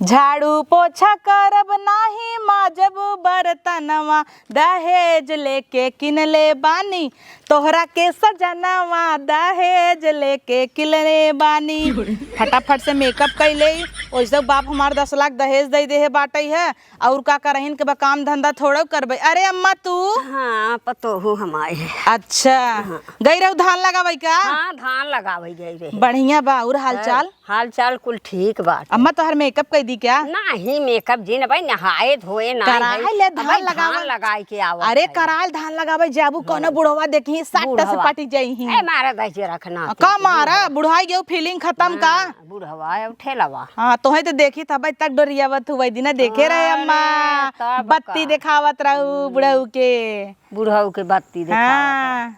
झाड़ू पोछा करब नाही माजब बर्तनवा, दहेज लेके किनले बानी तोहरा के सजनवा, दहेज लेके किनले बानी। फटाफट से मेकअप कैले वैसे बाप हमार 10 लाख दहेज दे दे है बाटे है और का करहिन के काम धंधा थोड़ा करबे। अरे अम्मा तू? हाँ पतो हूँ हमारे। अच्छा हाँ। गई रहू धान लगावे का? हाँ धान लगावे गई रहे। बढ़िया बा। और हालचाल? हालचाल कुल ठीक बा। अम्मा तोहर मेकअप कर दी क्या? नहीं मेकअप जी न भाई नहाए धोए ना कराए धान लगाए के आवा। अरे कराल धान लगावे जाबू कोनो बुढ़वा देखी 60 से पाटी जाई। ए मारा दही रखना का मारा बुढ़ाई गयो फीलिंग खत्म का बुढ़वा उठेलवा। हाँ तोहे तो देखी था भाई तक डोरियावत हुई दिन देखे रहे अम्मा बत्ती दिखावत रहू बुढ़ऊ के बत्ती दिखावत।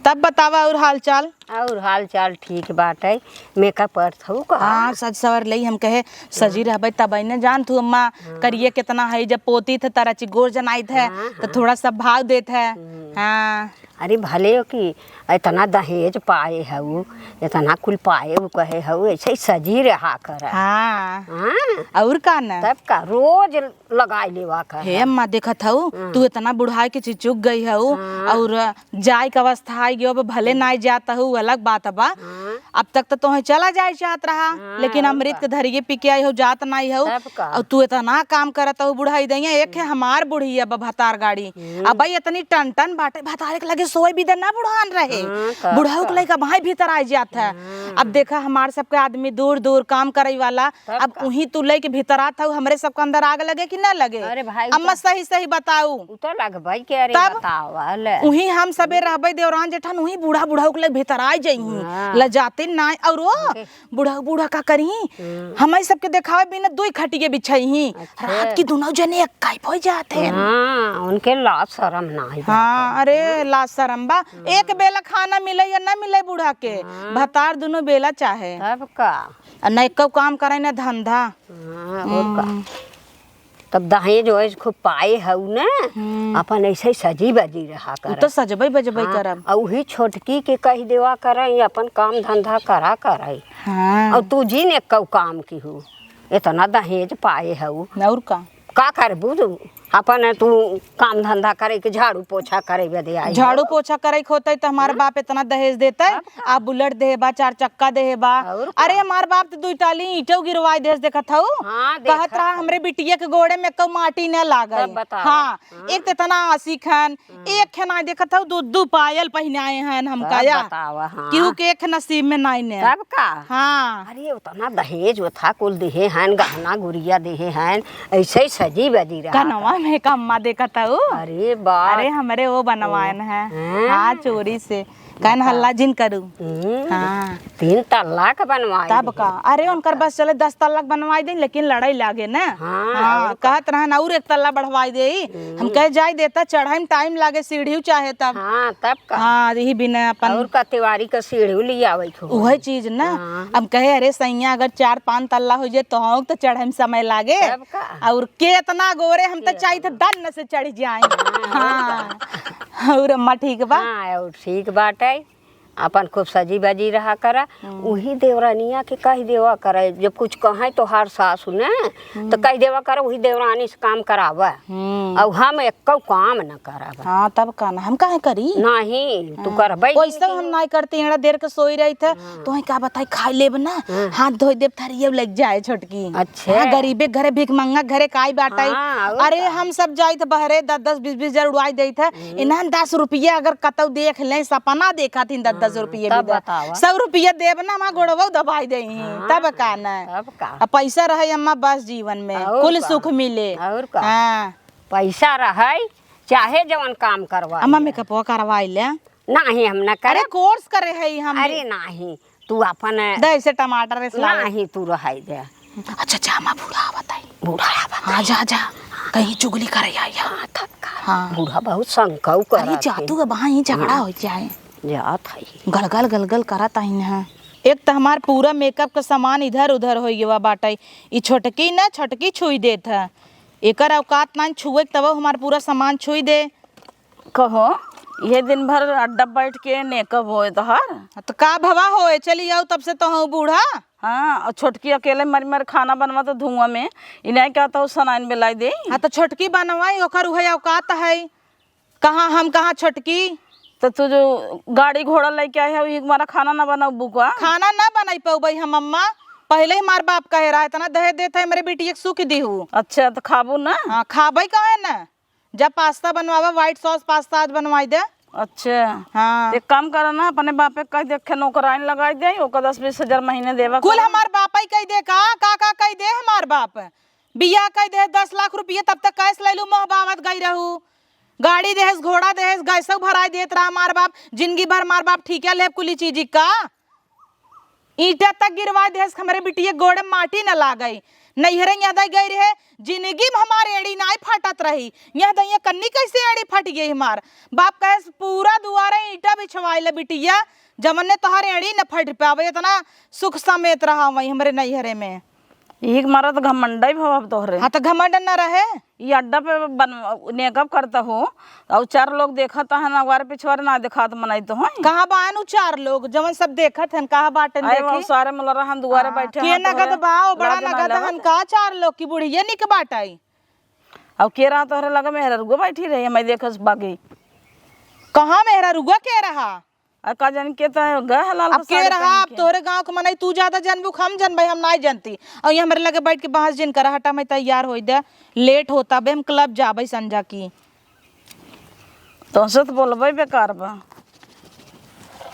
तब बतावा और हालचाल? और हालचाल ठीक बाटे। मेकअप करत हूँ का? हाँ सज सवर लई हम कहे सजी रहबे तब न जान तू अम्मा करिए कितना है जब पोती थे तारा चिगोर जनाई थे तो थोड़ा सा भाव देते है। हाँ अरे भले हो कि इतना दहेज पाए हऊ इतना कुल पाए वो कहे हऊ ऐसे ही सजी रहा कर। हाँ और का न तब का रोज लगाए लेवा कर। हे अम्मा देखत हऊ तू इतना बुढ़ाई के चिचुक गई हऊ और जाय के अवस्था आई गयो भले नाई जाता हूँ अलग बात बा। अब तक तो तुम्हें चला जाए चाहत रहा लेकिन अमृत के धरिए पी के आई हो जात नहीं हो और तू इतना काम करत हो बुढ़ाई दैया। एक है हमार बुढ़ी अब भतार गाड़ी अब भाई इतनी टन टन बाटे भतारे के लगे सोई भी ना बुढ़ान रहे बुढ़ाऊ के लगे भाई भीतर आ जात है। अब देखा हमार सबके आदमी दूर दूर काम करे वाला अब उही तू ले के भीतर आता हूँ हमरे सबके अंदर आग लगे कि ना लगे? अरे भाई अम्मा सही सही बताऊ तो लग भाई के अरे बतावा उही हम सबे रहबे देवरान जेठन उही बूढ़ा बुढ़ाऊ के लगे भीतर आ जाई ल जाते ना और वो बूढ़ा बूढ़ा का करी हमारे सबके देखावे बिना दो खटिए बिछाई रात की दोनों जने काई हो जाते हैं। उनके लाज शर्म ना है। हाँ अरे लाज शर्म बा एक बेला खाना मिले या ना मिले बूढ़ा के भतार दोनों बेला चाहे तब का न एक काम करे न धंधा। तब दहेज वहेज खूब पाए हऊ न अपन ऐसे सजी बजी रहा कर तो सजबई बजबई करब वही छोटकी के कह देवा कर अपन काम धंधा करा कर। हाँ और तू जी ने कऊ काम की हूँ इतना दहेज पाए हऊ और का कर बुझू अपन तू काम धंधा करे के झाड़ू पोछा करे बदे आई। झाड़ू पोछा करे होते तो हमारे बाप इतना दहेज देते आप बुलेट दे बा 4 चक्का दे बा। अरे हमारे बाप तो 2 टाली ईंटों गिरवाई देश देखत हूँ कहत रहा हमरे बिटिया के गोड़े में कऊ माटी न लागल। हाँ एक तो इतना आसी खन एक खना देखत हूँ 2 पायल पहनाए हैं हमका या क्यों के एक नसीब में नहीं ने तब का। हाँ अरे उतना दहेज था कुल देहे हैं गहना गुड़िया देहे हैं ऐसे ही सजी बजी रहा में का अम्मा देखत हूँ। अरे बा अरे हमारे वो बनवायन है हाँ चोरी से कहन हल्ला जिन करू। हाँ 3 तलाक बनवाए तब का। अरे उनकर बस चले 10 तलाक बनवाई दे लेकिन लड़ाई लागे ना। हाँ कहत रहन और 1 तल्ला बढ़वाई दे हम कहे जाई देता चढ़ाई में टाइम लागे सीढ़ी चाहे तब। हाँ तब का। हाँ यही बिना अपन और का तिवारी का सीढ़ी ले आवे वही चीज ना। अब कहे अरे सैया अगर 4-5 तल्ला हो जाए तो चढ़े में समय लागे और केतना गोरे हम तो चाहिए थे दन से चढ़ जाए। हाँ और अम्मा ठीक बा? हाँ और ठीक बाटे अपन खूब सजी बजी रहा करा। वही देवरानिया के कह देवा करे जब कुछ कहे तो हर सासु ने तो कह देवा करे वही देवरानी से काम करावा और हम एक काम न करावा। हाँ तब का ना हम काहे करी नहीं तू करबई वैसे हम नहीं करते एड़ा देर के सोई रही थे तो ही का बताई खाई लेब ना हाथ धोई देब थरिये लग जाए छोटकी। अच्छा गरीबे घरे भीख मंगा घरे काई बाटाई। अरे हम सब जाई थे बहरे 10-20 हजार उड़ाई दे थे इन्हां 10 रुपया अगर कतौ देख ले सपना देखा थी 10 रुपये 100 रुपया देब ना माँ गोड़वा दबाई दे तब का ना पैसा रहे अम्मा बस जीवन में कुल सुख मिले। और का पैसा रहे चाहे जवन काम करवा अम्मा मेकअप करवाई ले नहीं हम न करे कोर्स करे है हम। अरे नहीं तू अपन दे टमाटर नहीं तू रहाई दे। अच्छा जा अम्मा बूढ़ा बताई बूढ़ा हाँ जा जा कहीं चुगली करे हाँ बूढ़ा बहुत शंकाऊ कर जातू वहाँ ही झगड़ा हो जाए जात है गलगल गलगल करत है। एक तो हमार पूरा मेकअप का सामान इधर उधर हो गया बाटे ये छोटकी ना छोटकी छुई देत है एकर औकात ना छुए तब हमार पूरा सामान छुई दे। कहो ये दिन भर अड्डा बैठ के नेकअप होए तो हर तो का भवा होए चली आओ तब से तो हूँ बूढ़ा। हाँ और छोटकी अकेले मर मर खाना बनवा तो धुआं में इन्हें क्या तो सनाइन बेलाई दे। हाँ तो छोटकी बनवाई ओकर उहे औकात है। कहाँ हम कहाँ छोटकी। तो तू जो गाड़ी घोड़ा लेके आए है हमारा खाना ना बनाओ बुका। खाना ना बनाई पाऊ भाई हम अम्मा, पहले ही मार बाप कहे रहा है इतना दहेज देते है मेरे बेटी एक सुख दी हूँ। अच्छा तो खाबू ना। हाँ खाबई कहे ना, जब पास्ता बनवावा व्हाइट सॉस पास्ता आज बनवाई दे। अच्छा हाँ एक काम करो ना अपने बापे कह देखे नौकराइन लगाई दे ओकर 10-20 हजार महीने देवा। कुल हमार बाप ही कह दे का कह दे हमार बाप बिया कह दे 10 लाख रुपये तब तक कैस ले लू मोहबावत गई रहू, गाड़ी देहस घोड़ा देहस गैस भराई देत रहा मार बाप, जिंदगी भर मार बाप ठीक है ले कुली चीज का ईटा तक गिरवा देहस हमारे बिटिया गोड़े माटी न ला गई। नैहरे याद गई रहे जिंदगी में हमारे एड़ी नाई फटत रही, यह दैया कन्नी कैसे एड़ी फट गई हमार बाप कहे पूरा दुआरे ईटा बिछवाई ले बिटिया जमन ने तोहर एड़ी न फट पावे इतना सुख समेत रहा वही हमारे नैहरे में। एक मारा तो घमंडा ही भव तोहरे। हाँ तो घमंड न रहे। ये अड्डा पे नेकअप करता हो और 4 लोग देखता है ना अगवार पिछवारे ना दिखात मनाई तो है। कहाँ बान 4 लोग जवन सब देखत हन कहाँ बाटन देखी सारे मुलरा हम दुआरे बैठे के नगद बाओ बड़ा नगद हन का 4 लोग की बुढ़िया निक बाटाई अब के रहा तोहरे लगा मेहरा रुगो बैठी रही मैं देखस बागी। कहाँ मेहरा रुगो के रहा का जान के तो गए लाल अब के रहा अब तोहरे गांव के मनई तू ज्यादा जानबू हम जानबे हम नहीं जानती और ये हमारे लगे बैठ के बहस जिन कर हटा मैं तैयार हो दे लेट होता बे हम क्लब जाबे संजा की तो से तो बोलबे बेकार बा।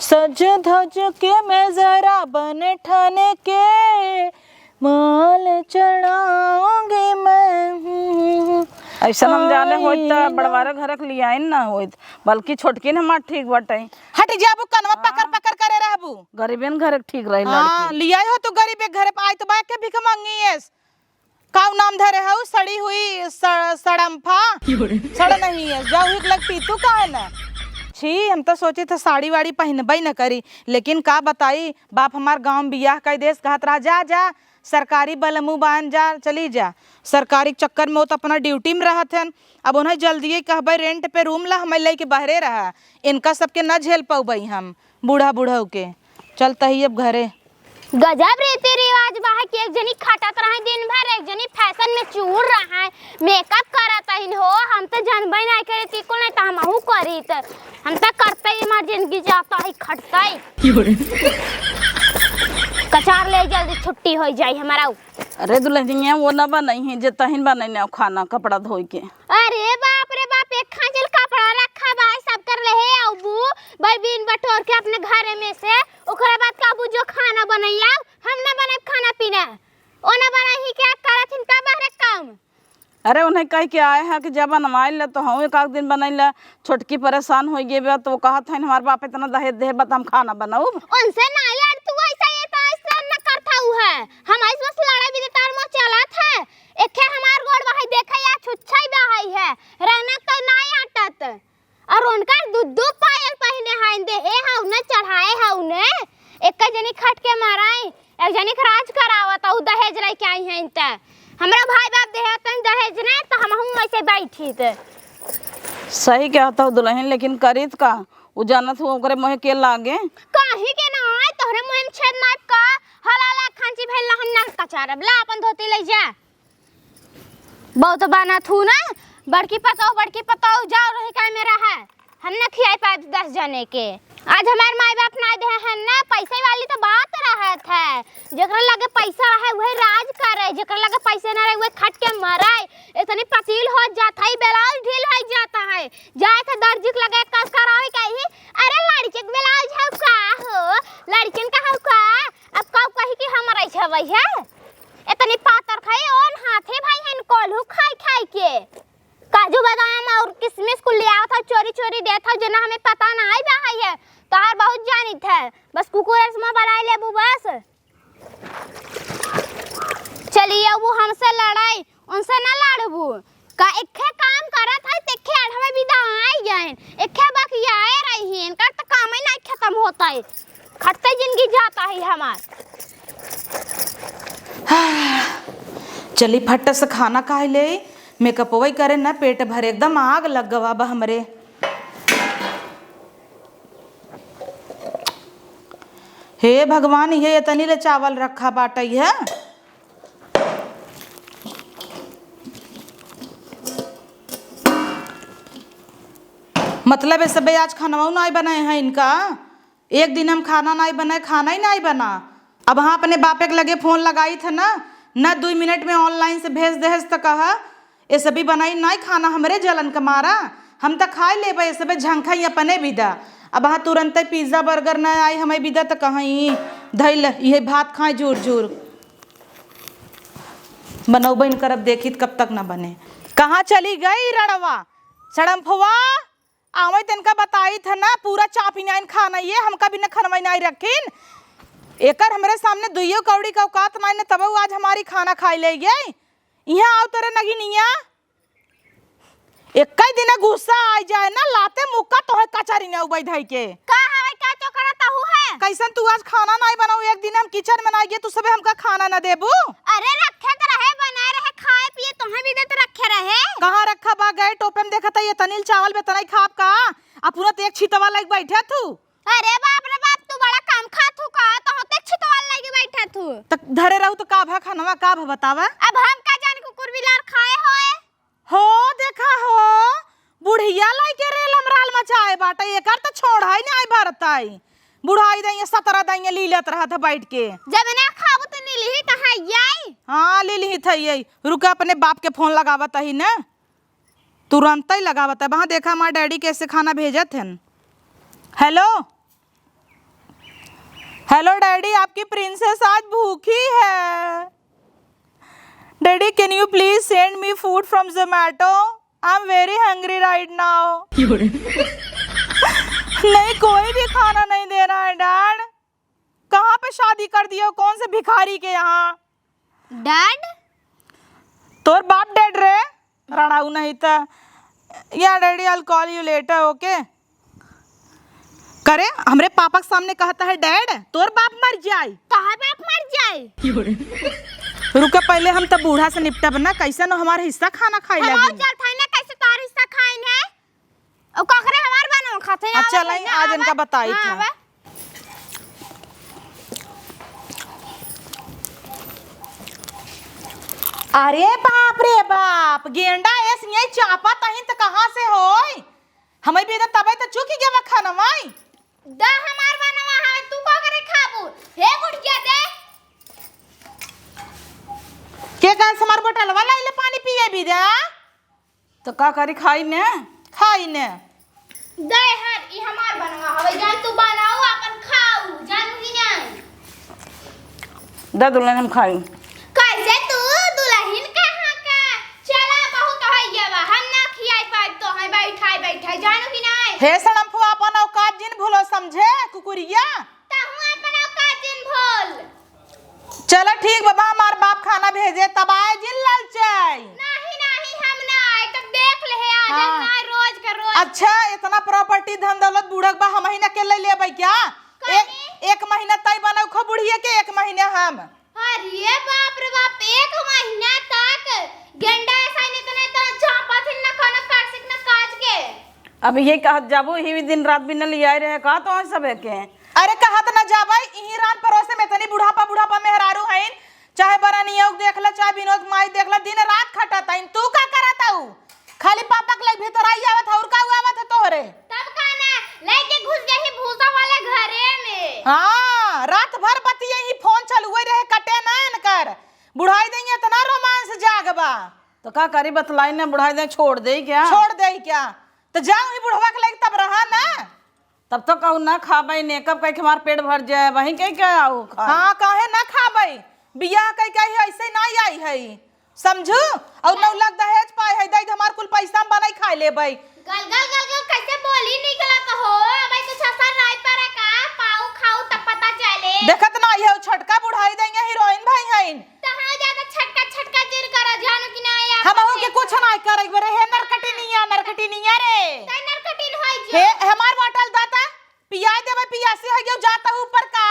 सज धज के मैं जरा बन ठन के माल चढ़ाऊंगी मैं। ऐसा हम जाने होत त बड़वारे घर के लिया ना होत बल्कि छोटकी ने हमार ठीक बटे हट जाबू कनवा पकड़ पकड़ करे रहबू गरीबन घर के ठीक रही हाँ लड़की। लिया हो तो गरीब घर पे आई तो बाइक के भिख मांगी है काउ नाम धरे है सड़ी हुई सड़म्फा सड़ नहीं है जाऊ एक लगती तू का है ना छी हम तो सोचे थे साड़ी वाड़ी पहनबे न करी लेकिन का बताई बाप हमार गांव बियाह का देश कहत रहा जा जा सरकारी बलमू बान जा चली जा सरकारी चक्कर में वो तो अपना ड्यूटी में रहत हन अब उन्हें जल्दी कहबे रेंट पे रूम ला हमें ले के बहरे रहा इनका सबके न झेल पाऊबई हम बूढ़ा बूढ़ा के चलता ही अब घरे। गजब रीति रिवाज बा है कि एक जनी खटत रहे दिन भर एक जनी फैशन में चूर रहा है मेकअप करत है हो हम तो जानबे नहीं करे ती को नहीं त हमहू करी त हम तो करते ही हमार जिंदगी जाता है खटता है कचार ले जल्दी छुट्टी हो जाए हमारा। अरे दुल्हनिया वो ना बनाई है जे तहिन बनाई ना खाना कपड़ा धोई के। अरे बाप रे बाप एक खांचल कपड़ा रखा भाई सब कर रहे अबू भाई बिन बटोर के अपने घर में से ओकरा बाद काबू जो खाना बनैया हम ना बनाए खाना पीना ओना बनाई क्या करथिन का बहरे काम। अरे उन्हें कह के आए हैं कि जब बनवाई ले तो हम एक दिन बनैला छोटकी परेशान हो गई तो वो कहत है हमारे बाप इतना दहेज दे बता हम खाना बनाऊ उनसे ना लड़ तू ऐसा ये तो ऐसा न करता हूं है हम इस बस लड़ाई भी तार मो चलत है एके हमार गोड़ भाई देखा या छुच्छई बहाई है रहना तो नहीं हटत और उनका दुद्दू पायल पहने हैं दे ए हाउ न चढ़ाए हाउ ने एक जनी खट के माराई एक जनी राज करावत उ दहेज ले के आई है इंता हमरा भाई बाप देहतन दहेज ने तो हमहू ऐसे बैठी थे। सही कहता हूँ दुल्हन लेकिन करीत का उ जानत हो ओकरे मोह के लागे काहे के ना आए तोहरे मुंह में छेद नाप का हलाला खांची भेल हम ना कचारब ला अपन धोती ले जा बहुत बना थू ना बड़की पताओ जाओ रही का मेरा है हम ना खियाई पाए 10 जने के आज हमार माई बाप ना दे है ना पैसे वाली तो बात रहत है जेकरा लगे पैसा है वही राज करे जेकरा लगे पैसे ना रहे वही खट के मराए इतनी पसील हो जाता है ब्लाउज ढील हो जाता है जाए तो दर्जी के लगे कस करावे कही अरे लड़के के ब्लाउज है का हो लड़किन का है का अब कब कही कि हमरा छवई है इतनी पातर खाए और हाथे भाई हन कोल्हू खाई के काजू बादाम और किशमिश को ले आओ था चोरी चोरी देता जना हमें पता ना आई भाई है तोहर बहुत जानी थे बस कुकुर में बनाए ले बस चलिए वो हमसे लड़ाई उनसे ना लड़बू का इखे काम करत है तेखे हमें विदा आई जाए इखे बाकी आए रही है इनका तो काम ही नहीं खत्म होता है खटते जिंदगी जाता है हमार। चली फट से खाना खाए ले मेकअप वही करे ना पेट भरे एकदम आग लग गवा बा हमरे। हे भगवान, ये इतनी ले चावल रखा बाटई है। मतलब ऐसे भाई आज खाना नहीं बनाए हैं इनका। एक दिन हम खाना नहीं बनाए, खाना ही नहीं बना। अब हाँ अपने बापे के लगे फोन लगाई था ना 2 मिनट में ऑनलाइन से भेज दहेज तो कहा ये सभी बनाई नहीं खाना हमरे जलन का मारा। हम तो खाए ले भाई सब झंखा ही अपने विदा। अब हाँ तुरंत पिज्ज़ा बर्गर न आई हमें विदा तो कहीं धैल ये भात खाए जोर जोर बनौबन करब देखी कब तक न बने। कहाँ चली गई रणवा सड़म्फवा? आवे तनका बताई था ना पूरा चापिनाइन खाना ये हमका भी न खनवाई नहीं रखीन। एकर हमरे सामने दुइयो कौड़ी का औकात नहीं ने तब आज हमारी खाना खाई ले गई। यहाँ आओ तेरे नगिनिया एक दिन गुस्सा आ जाए ना लाते मुक्का तो है कचरी न उबई धई के का हवे का तो करता हूँ है। कैसन तू आज खाना नहीं बनाऊ? एक दिन हम किचन में नहीं गए तू सबे हमका खाना न देबू? अरे रखे तो रहे बनाए रहे खाए पिए तुम्हें भी दे तो रखे रहे। कहाँ रखा बा गए टोपे में देखा था ये तनील चावल में तनाई खाप का पूरा एक छितवा लग बैठे तू। अरे बाप रे बाप तू बड़ा काम खा तू का तो होते छितवाल लगे बैठा तू। तक धरे रहू तो का भा खानवा का भा बतावा? अब हम का जान कुकुर बिलार खाए होए हो देखा हो बुढ़िया लाई के रेल हमराल मचाए बाटा एकर तो छोड़ाई नहीं भरताई। बुढ़ाई दइए 17 दइए लीलत रहा था बैठ के। जब ना खाबू तो नीली त हई। हाँ लीली थई रुका अपने बाप के फोन लगावत ही ना तुरंत ही लगावत है। वहाँ देखा हमारे डैडी कैसे खाना भेजत हैं। हेलो हेलो डैडी आपकी प्रिंसेस आज भूखी है। Daddy can you please send me food from Zomato? I am very hungry right now. नहीं कोई भी खाना नहीं दे रहा है डैड। कहाँ पे शादी कर दिया कौन से भिखारी के यहाँ? डैड तोर बाप डैड रे रणाऊ नहीं था। या daddy I will call you later okay. करे हमरे पापा के सामने कहता है डैड तोर बाप मर जाए। कहाँ बाप मर जाए? रुका पहले हम तब बूढ़ा से निपटब ना कैसे न हमारा हिस्सा खाना खाई हम लगी। चल थाई ना कैसे तार हिस्सा खाइन है और ककरे हमार बनो खाते हैं। अच्छा नहीं आज इनका बताई था। अरे बाप रे बाप गेंडा ऐस यही चापा तही तो कहाँ से होई? हमें भी तबे तो चुकी गया खाना माई दा हमार बनवा है तू का करे खाबू हे गुड़िया दे के कान समार बोतल वाला ले पानी पिए भी दे तो का करी खाई ने दे हर ई हमार बनवा हवे जान तू बनाओ अपन खाऊ जानू ही नहीं दे दुल्हन हम खाई। कैसे तू दुल्हन कहां का चला बहुत होइया बा हम ना खियाई पाइब तो है बैठाई जानू ही नहीं। हे सनम फो अपन औकात जिन भूलो समझे कुकुरिया ताहू अपन औकात जिन भूल। चलो ठीक बाबा हमार बाप खाना भेजे तब आए जिन ललचाई। नहीं हम ना आए तक देख ले आज हाँ। ना रोज का रोज। अच्छा इतना प्रॉपर्टी धन दौलत बूढ़क बा हम महीना के ले लेबै क्या? एक महीना तय बनाऊ खो बुढ़िया के 1 महीना हम। अरे बाप रे बाप 1 महीना तक गेंडा ऐसा नहीं तो चापा थे ना खाना काट सिक ना काट के। अब ये कहत जाबो ही दिन रात भी न लियाए रहे का तो सबे के। अरे कहत न जाबै इही रात परोसे में तनी बुढ़ापा मेहरारू हईन चाहे बरा नियोग देखला चाहे विनोद माई देखला दिन रात खटाता इन तू का करता हूँ खाली पापा के लग भीतर आई आवत और का आवत है तोहरे तब खाना लेके घुस गई भूसा वाले घरे में। हाँ रात भर बतिये ही फोन चलुए रहे कटे नैन कर बुढ़ाई देंगे इतना रोमांस जागबा तो का करी बतलाई ने बुढ़ाई दे छोड़ दे क्या? छोड़ दे क्या तो जाऊँ ही बुढ़वा के लग तब रहा ना तब तो कहू ना खाबे ने कब कह के हमार पेट भर जाए वहीं कह के आओ खा। हाँ काहे ना खाबै बियाह कई कही ऐसे नहीं आई है समझू और 9 लाख दहेज पाए है दई हमार कुल पैसा हम बनाई खाई लेबै। गल कैसे बोली निकला तो हो भाई कुछ असर नहीं पड़ा का पाऊ खाऊ तब पता चले। देखत ना है छटका बुढ़ाई देंगे हीरोइन भाई हईन तहां ज्यादा छटका जिर कर जानू कि नहीं आप हम के कुछ नहीं करे बरे हे नरकटिनिया रे तै नरकटिन होई हे जो हमार बोतल दाता पिया देबै पियासी हो गयो जाता ऊपर का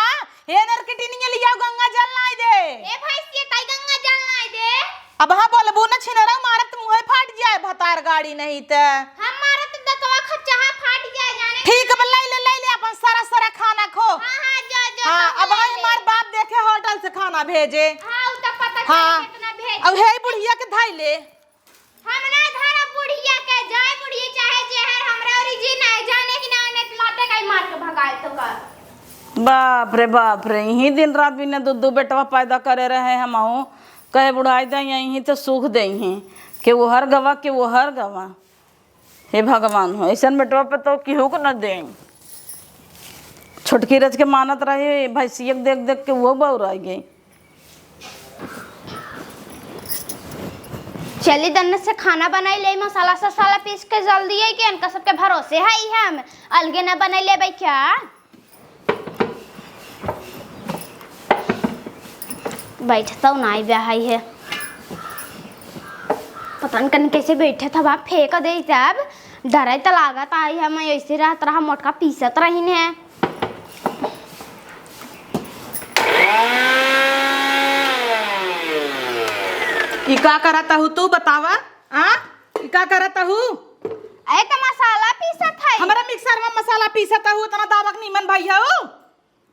हे नरकटिनिया लिया गंगा जल नहीं दे ए भाई से तै गंगा जल नहीं दे। अब हाँ बोलबू न छिनरा मारत मुंह फाट जाए भतार गाड़ी नहीं ते हमारा तो दतवा खच्चा फाट जाए जाने। ठीक अब ले ले अपन सारा खाना खो। हां जो हाँ अब खाना भेजे। हाँ उ त पता हाँ चल कितना भेज अब हे बुढ़िया के धाई ले। हम ना धारा बुढ़िया के जाय बुढ़िया चाहे जे है हमरा ओरिजिन है जाने कि ना ने लाते काई मार के भगाए तो का। बाप रे यही दिन रात भी ने दो बेटवा पैदा करे रहे हम कहे बुढ़ाई दे यही तो सुख दे कि वो हर गवा हे भगवान हो ऐसा बेटवा पे तो केहू को न दे। छोटकी रच के मानत रही भैंसिया देख देख के वो बौरा गई। चली दन्ने से खाना बनाई ले मसाला ससाला पीस के जल्दी है कि इनका सबके भरोसे है ही हम अलगे ना बनाई ले भाई क्या। बैठता हूँ ना ब्याह है पता नहीं कन कैसे बैठे था बाप फेंक दे तब डरे तो लागत आई है मैं ऐसे रात रहा मोटका पीसत रही है। ई का करता हूँ तू बतावा। ई का करता हूँ? अरे तो मसाला पीसत है। हमारा मिक्सर में मसाला पीसता हूँ इतना दावक नीमन भैया हो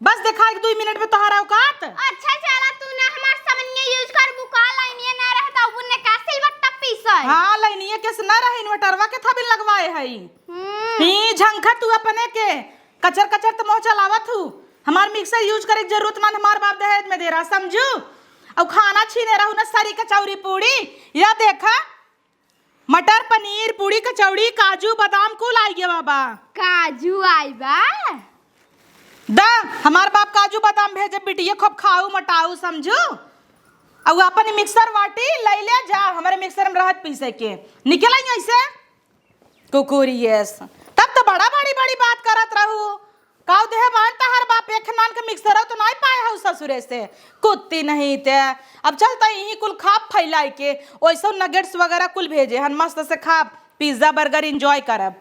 बस देखा 1-2 मिनट में तोहरा औकात। अच्छा चला तू ना हमार सामान्य यूज कर बुका लाइनिए ना रहता उन्ने का सिलवट्टा पीसै। हाँ लाइनिए केस ना रहे इन्वर्टरवा के था भी लगवाए हई। ही झंखा तू अपने के कचर कचर तो मोह चलावत हूँ। हमार मिक्सर यूज करे की जरूरत ना हमार बाप दहेज में दे रहा समझू। अब खाना छीने रहू ना सारी कचौरी पूड़ी या देखा मटर पनीर पूड़ी कचौड़ी काजू बादाम कुल आई गया बाबा। काजू आई बा दा हमार बाप काजू बादाम भेजे बिटिया खूब खाऊ मटाऊ समझू। अब अपन मिक्सर वाटी ले ले जा हमारे मिक्सर में रहत पीसे के निकल आई ऐसे कुकुरियस तब तो बड़ा बड़ी बात करत रहू। काऊ देह मानता हर बाप एक नान के मिक्सर हो तो नहीं पाए हो ससुरे से कुत्ती नहीं ते। अब चलता यही कुल खाप फैलाई के वैसा नगेट्स वगैरह कुल भेजे हन मस्त से खा पिज्जा बर्गर एंजॉय करब।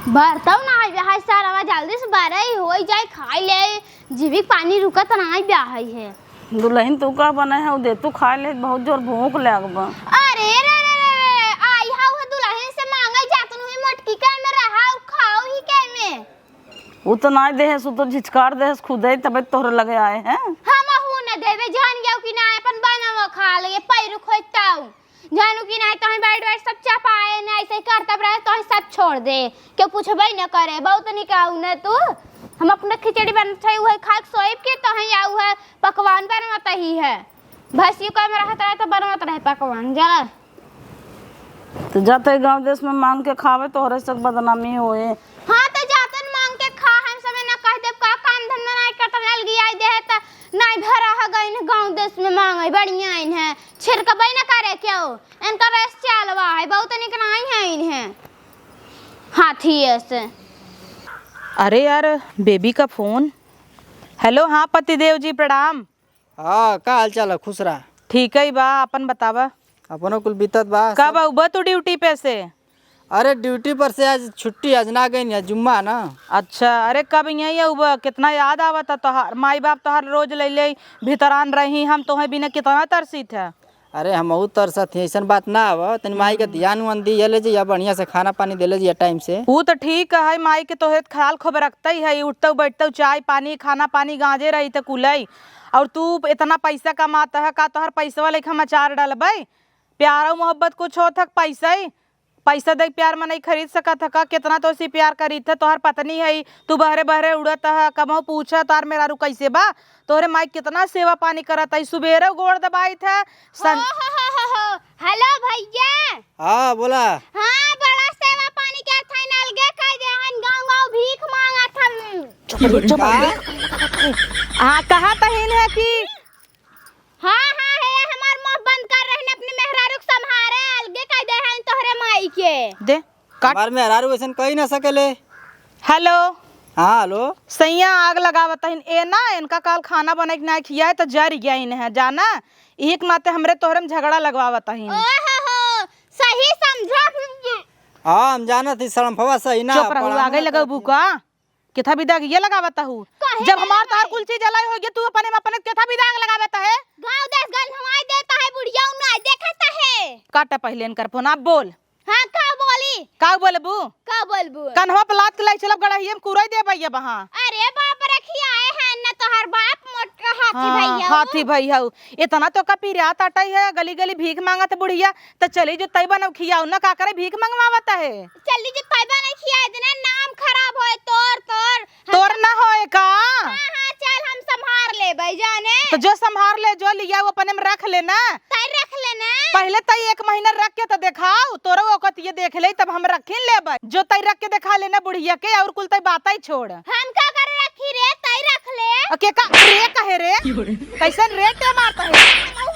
बरतौ ना ब्याह सारा जल्दी से बारह हो जाए खाई ले जीविक पानी रुकत ना ब्याह है। दुल्हन तू का बना है दे तू खा ले बहुत जोर भूख लग बा। अरे रे आई हाउ है दुल्हन से मांगे जातन हुई मटकी के में रहा खाओ ही के में वो तो ना दे सु तो झिचकार दे खुद ही तब तोहरे लगे आए हैं। हम हूं न देवे जान गयो कि ना अपन बनावा खा ले पैर खोइताऊ जानू कि ना तोही बैठ सब चपाए ना ऐसे करता रहे तोही सब छोड़ दे क्यों पूछबे न करे बहुत निकाऊ न तू। हम अपना खिचड़ी बनत है वही खा सोइब के तोही आऊ है पकवान बनवाता ही है भैंसियों का में रहता है तो बनवाता रहे पकवान जरा। तो जाते गांव देश में मांग के खावे तोहरे से बदनामी होए। हां तो जातन मांग के खा हम समय ना कह देब का काम धंधा नहीं करता अलगी आई दे त नहीं भरा है गइन गांव देश में मांगे बढ़िया इन है छिरकबे न करे क्यों इनका रेस चलवा है बहुत निकनाई है इन्हें हाथी ऐसे। अरे यार बेबी का फोन। हेलो हाँ पतिदेव जी प्रणाम। हाँ का हाल चाल है खुश रहा। ठीक है बा अपन बतावा अपनो कुल बीतत बा। कब आऊबा तू ड्यूटी पे से? अरे ड्यूटी पर से आज छुट्टी आज ना गई जुम्मा ना। अच्छा अरे कब यही आऊबा कितना याद आवता तोहार माई बाप तोहार रोज ले ले भीतरान रही हम तोहे बिना कितना तरसी थे। अरे हम तरसत ऐसा बात ना आव तनी माई के ध्यान उन दी ले जी बढ़िया से खाना पानी दे ले टाइम से। वो तो ठीक है माई के तोहे ख्याल खूब रखता ही है उठते बैठते चाय पानी खाना पानी गांजे रही तो कुलई और तू इतना पैसा कमाता है का तोहर पैसा लेके हम अचार डलबै। प्यार और मोहब्बत कुछ हो थक पैसा दे प्यार में नहीं खरीद सकत का कितना तो उसी प्यार करी थे तोहर पत्नी है तू बहरे बहरे उड़त है कमो पूछा तार मेरा रू कैसे बा तोहरे माई कितना सेवा पानी करत है सुबेरे गोड़ दबाई थे हेलो भैया। हाँ बोला। हां बड़ा सेवा पानी के था नल गे कह दे हन गांव भीख मांगा था। हाँ कहा तहीन है कि हां है हमार मुंह बंद कर रहे ने अपने मेहरारू को संभारे अलगे कह दे हन तोहरे माई के दे काट हमार में हरारू ऐसा कही ना सकेले। हेलो हाँ हेलो सैया आग लगावत है ए ना इनका काल खाना बने के ना खिया तो जर गया इन्हें जाना एक नाते हमरे तोहरे में झगड़ा लगवावत है। ओहो सही समझा। हाँ हम जाना थी सड़मफवा सही ना चुप रहू आगे लगा बुका केथा विदाग ये लगावता हूँ जब हमार तार कुल चीज अलग होगी तू अपने में अपने केथा विदाग लगावता है। गांव देश गल हमाई देता है बुढ़िया उन्हें देखता है काटा पहले इनकर फोन आप बोल। हां का बोली का बोलबू का बोलबू कन्हवा पे लात के लाई चलब गड़हिए में कुरई दे भैया वहां। अरे बाप रखी आए हैं न तोहर बाप हाथी भैया हाथी भैया इतना तो का पिरिया टाटा है गली गली भीख मांगत बुढ़िया तो चली जो तई बनव खियाऊ ना का करे भीख मंगवावत है चली जो पैबा नहीं खिया देना नाम खराब होए तोर ना होए का हां चल हम संभार ले भाई जाने तो जो संभार ले जो लिया वो अपने में रख लेना तय रख लेना पहले तई 1 महीना रख के तो दिखाओ तोरो वक्त ये देख ले तब हम रखिन लेबै जो तई रख के दिखा लेना बुढ़िया के और कुल तई बात ही छोड़ हम का कर रखी रे तय रख ले के का रे कहे रे कैसन रे ते मारता है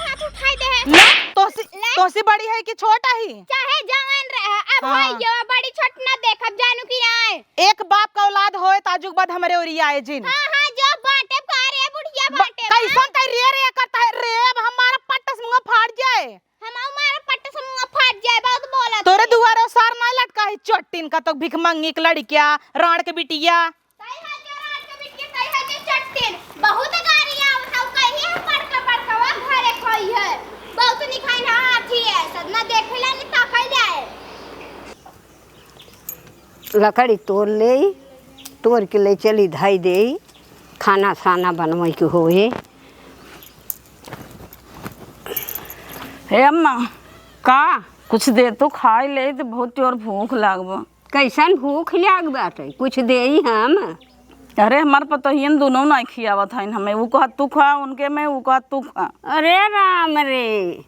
हाथ उठाई दे ना तोसी बड़ी है कि छोटा ही चाहे जवान रहे अब भाई ये बड़ी छोट ना देखब जानू की आए एक बाप का औलाद होए ताजुक बाद हमरे ओरिया आए जिन हां जो बाटे पारे बुढ़िया बाटे कैसन तई रे करता है रे अब हमारा पट्टा मुंह फाड़ जाए हम हमारा पट्टा से मुंह फाट जाए बहुत बोला तोरे दुआरे सार ना लटका है चट्टिन का तो भिख मंगी के लड़किया राण के बिटिया तय है के रात के बिट के तय है के चट्टिन बहुत गाड़ियां उठाओ कहिए पड़का घरे खोई है बहुत निखाई ना हाथी है सदना देखेला नहीं ताकई जाए लकड़ी तोड़ के ले चली धाई दे खाना साना बनवाई के होए हे अम्मा का कुछ दे तो खाई ले तो बहुत और भूख लागबो कैसन भूख लाग बाटे कुछ दे हम अरे हमार पतो हियन दोनों नहीं खियावत हइन हमें वो कहत तू खा उनके में वो कहत तू खा अरे राम रे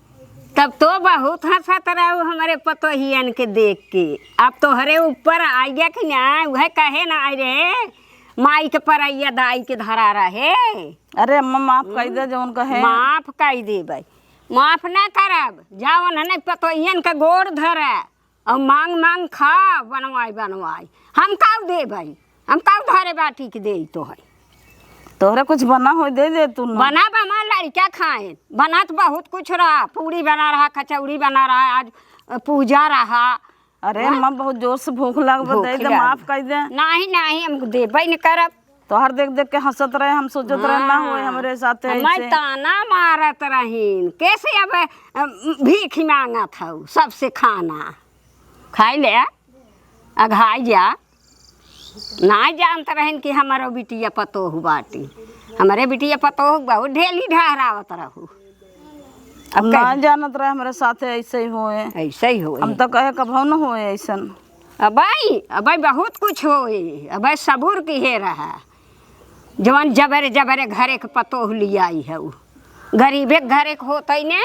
तब तो बहुत हंसत रहो हमारे पतोहियन के देख के अब तो हरे ऊपर आई गया कि ना वह कहे ना आई रे माई के परैया दाई के धरा रहे अरे अम्मा माफ कर दे जो उनका है माफ कर दे भाई माफ ना करब जाओ ना पतोहियन का गोड़ धरे और मांग खा बनवाई हम काव दे भाई हम काव धरे बाटी के दे तो है तोहरे कुछ बना हो दे तू ना बना बमा लड़का खाए बना तो बहुत कुछ रहा पूरी बना रहा कचौड़ी बना रहा आज पूजा रहा अरे अम्मा बहुत जोर से भूख लागबो दे दे माफ कर दे नहीं हम देबे न करब तोहर देख देख के हंसत रहे हम सोचत रहे ना होए हमरे साथ मैं ताना मारत रहीन कैसे अब भीख मांगत हूँ सबसे खाना खाई ले अघाई जा ना जानत रहन कि हमारो बिटिया पतोह बाटी हमारे बिटिया पतोह बहुत ढेली ढहरावत रहू अब ना जानत रहे हमारे साथ ऐसे ही होए ऐसे ही हो हम तो कहे कभो न होए ऐसन अब बहुत कुछ होए अब सबूर की हे रहा जवन जबरे घरे के पतोह लिया आई है वो गरीबे घरे के होते ने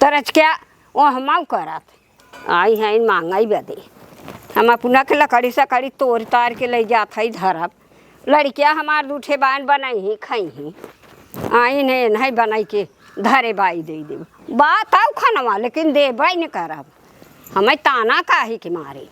तरच क्या वो हम करत आई है महंगाई बदे हम अपना के लकड़ी सकड़ी तोड़ तार के ले जात है धरब लड़किया हमार दूठे बान बनाई ही खाई ही आई नहीं बनाई के धरे बाई दे देब बात आओ खानवा लेकिन देबै न करब हमें ताना काहे के मारे